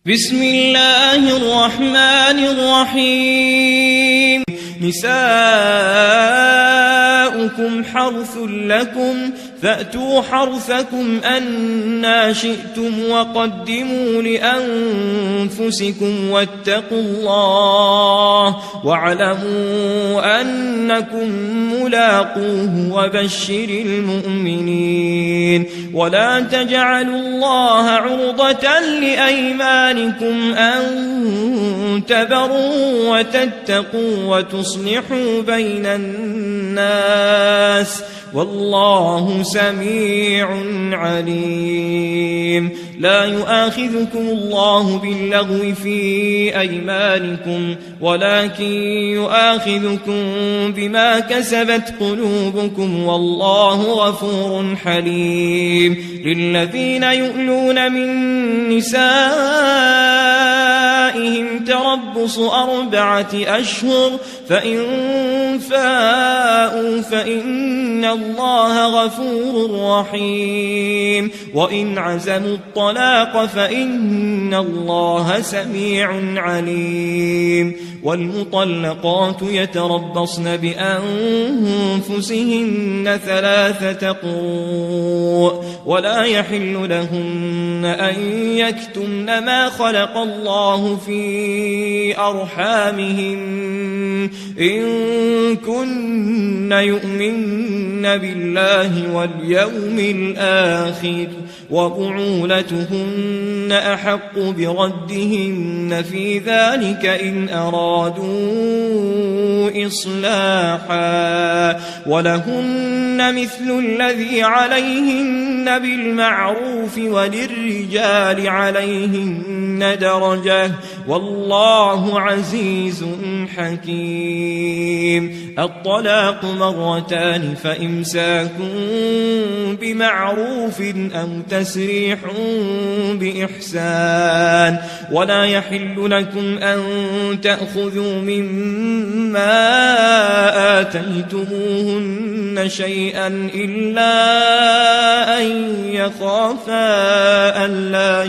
بسم الله الرحمن الرحيم. نساؤكم حرث لكم فأتوا حرثكم أنى شئتم وقدموا لأنفسكم واتقوا الله واعلموا أنكم ملاقوه وبشر المؤمنين. ولا تجعلوا الله عرضة لأيمانكم أن تبروا وتتقوا وتصلحوا بين الناس والله سميع عليم. لا يؤاخذكم الله باللغو في أيمانكم ولكن يؤاخذكم بما كسبت قلوبكم والله غفور حليم. للذين يؤلون من نسائهم تربص 4 أشهر فإن فاءوا فإن الله غفور رحيم. وإن عزموا الطلاق فإن الله سميع عليم. والمطلقات يتربصن بأنفسهن 3 قروء ولا يحل لهن أن يكتمن ما خلق الله في أرحامهن إن كن يؤمن بالله واليوم الآخر وبعولتهن أحق بردهن في ذلك إن أرادوا إصلاحا. ولهن مثل الذي عليهن بالمعروف وللرجال عليهن درجة والله عزيز حكيم. الطلاق 2 فإمساك بمعروف أو تسريح بإحسان. ولا يحل لكم أن تأخذوا مما آتيتموهن شيئا إلا أن يخافا ألا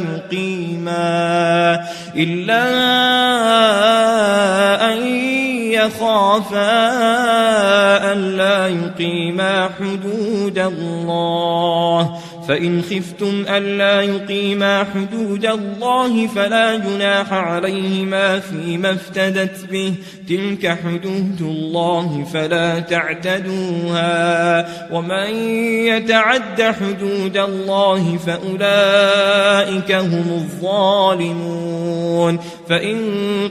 يقيما حدود الله. فإن خفتم ألا يقيما حدود الله فلا جناح عليهما فيما افتدت به تلك حدود الله فلا تعتدوها. ومن يتعد حدود الله فأولئك هم الظالمون. فإن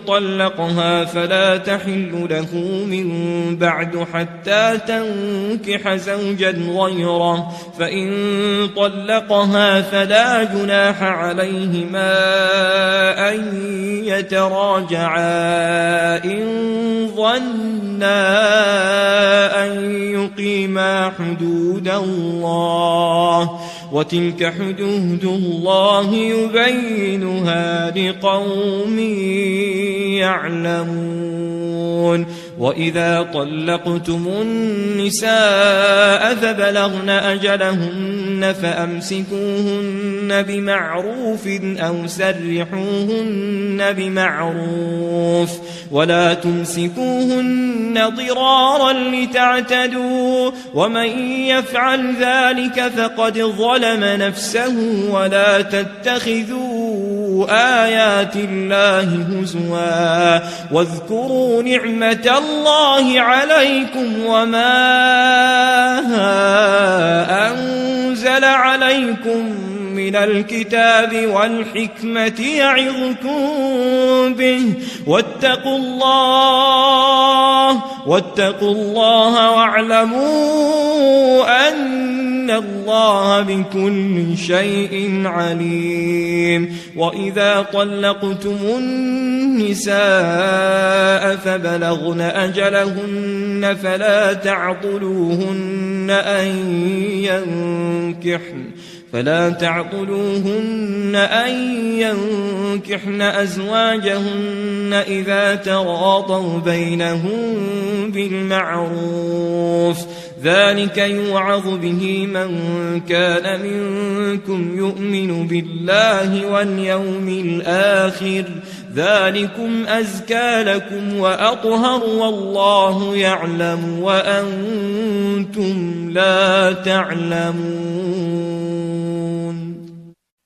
طلقها فلا تحل له من بعد حتى تنكح زوجا غيره. فإن طلقها فلا جناح عليهما أن يتراجعا إن ظنا أن يقيما حدود الله وتلك حدود الله يبينها لقوم يعلمون. وإذا طلقتم النساء فبلغن أجلهن فأمسكوهن بمعروف أو سرحوهن بمعروف ولا تمسكوهن ضرارا لتعتدوا ومن يفعل ذلك فقد ظلم نفسه. ولا تتخذوا آيات الله هزوا واذكروا نعمة الله عليكم وما أنزل عليكم من الكتاب والحكمة يعظكم به واتقوا الله واعلموا أن الله بكل شيء عليم. وإذا طلقتم النساء فبلغن أجلهن فلا تعضلوهن أن ينكحن أزواجهن إذا تراضوا بينهم بالمعروف ذلك يوعظ به من كان منكم يؤمن بالله واليوم الآخر ذلكم أزكى لكم وأطهر والله يعلم وأنتم لا تعلمون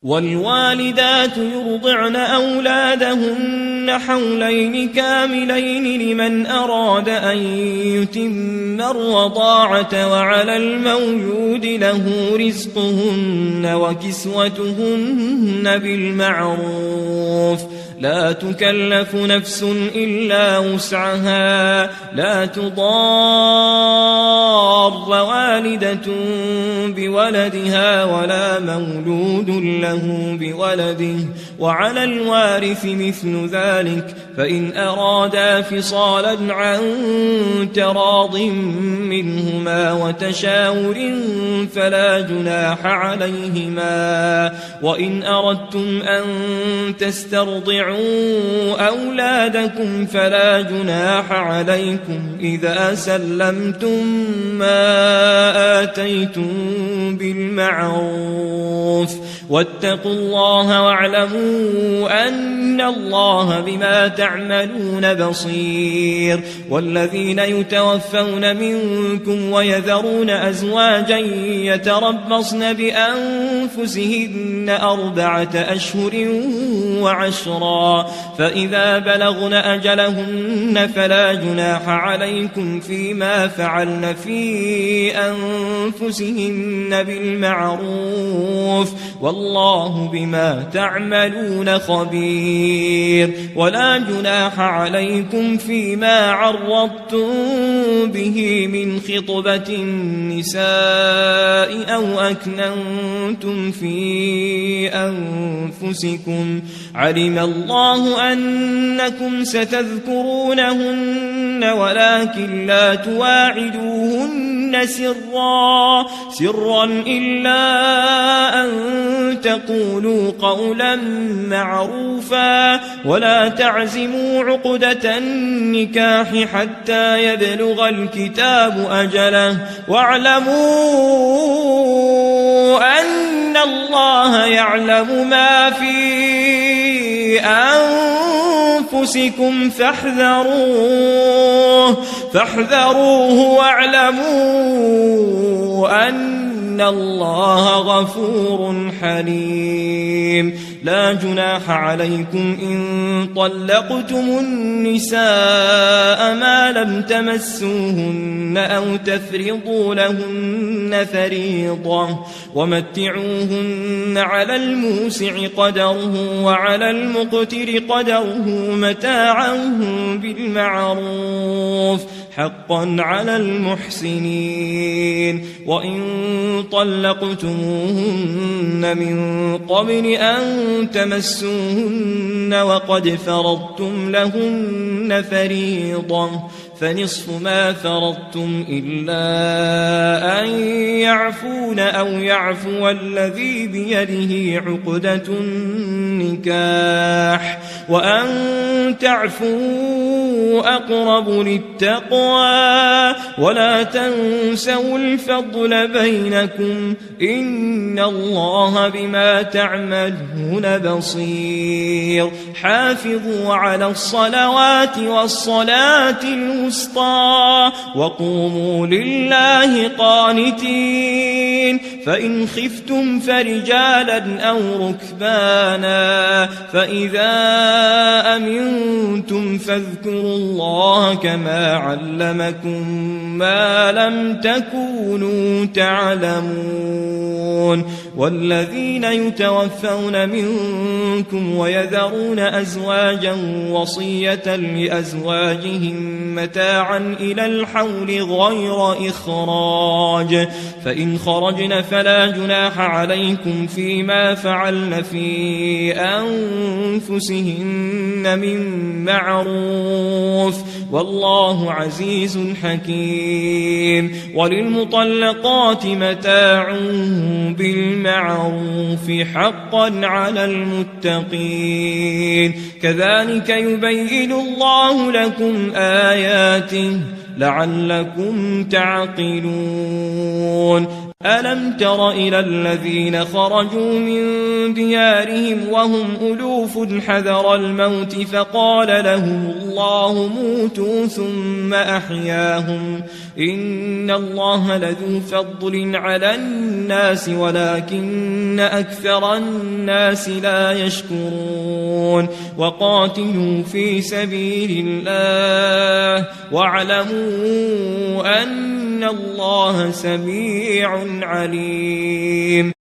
والوالدات يرضعن أولادهن حولين كاملين لمن أراد أن يتم الرضاعة وعلى المولود له رزقهن وكسوتهن بالمعروف لا تكلف نفس إلا وسعها لا تضار والدة بولدها ولا مولود له بولده وعلى الوارث مثل ذلك فإن أرادا فصالا عن تراض منهما وتشاور فلا جناح عليهما وإن أردتم أن تسترضعوا أولادكم فلا جناح عليكم إذا سلمتم ما آتيتم بالمعروف واتقوا الله واعلموا أن الله بما تعملون بصير والذين يتوفون منكم ويذرون أزواجا يتربصن بأنفسهن 4 أشهر وعشرا فإذا بلغن أجلهن فلا جناح عليكم فيما فعلن في أنفسهن بالمعروف والله بما تعملون خبير ولا جناح عليكم فيما عرضتم به من خطبة النساء أو أكننتم في أنفسكم علم الله أنكم ستذكرونهن ولكن لا تواعدوهن سرا إلا أن تقولوا قولا معروفا ولا تعزموا عقدة النكاح حتى يبلغ الكتاب أجله واعلموا أن الله يعلم ما في أنفسكم فاحذروه واعلموا أن الله غفور حليم لا جناح عليكم إن طلقتم النساء ما لم تمسوهن أو تفرضوا لهن فريضة ومتعوهن على الموسع قدره وعلى المقتر قدره متاعا بالمعروف حقا على المحسنين وإن طلقتموهن من قبل أن تمسوهن وقد فرضتم لهن فريضة فنصف ما فرضتم إلا أن يعفون أو يعفو الذي بيده عقدة النكاح وأن تعفوا أقرب للتقوى ولا تنسوا الفضل بينكم إن الله بما تعملون بصير حافظوا على الصلوات والصلاة الوسطى وقوموا لله قانتين فإن خفتم فرجالا أو ركبانا فإذا أمنتم فاذكروا الله كما علمكم ما لم تكونوا تعلمون والذين يتوفون منكم ويذرون أزواجا وصية لأزواجهم متاعا إلى الحول غير إخراج فإن خرجن فلا جناح عليكم فيما فعلن في أنفسهن من معروف والله عزيز حكيم وللمطلقات متاع بالمعروف حقا على المتقين كذلك يبين الله لكم آياته لعلكم تعقلون ألم تر إلى الذين خرجوا من ديارهم وهم ألوف حذر الموت فقال لهم الله موتوا ثم أحياهم إن الله لذو فضل على الناس ولكن أكثر الناس لا يشكرون وقاتلوا في سبيل الله واعلموا أن الله سميع عليم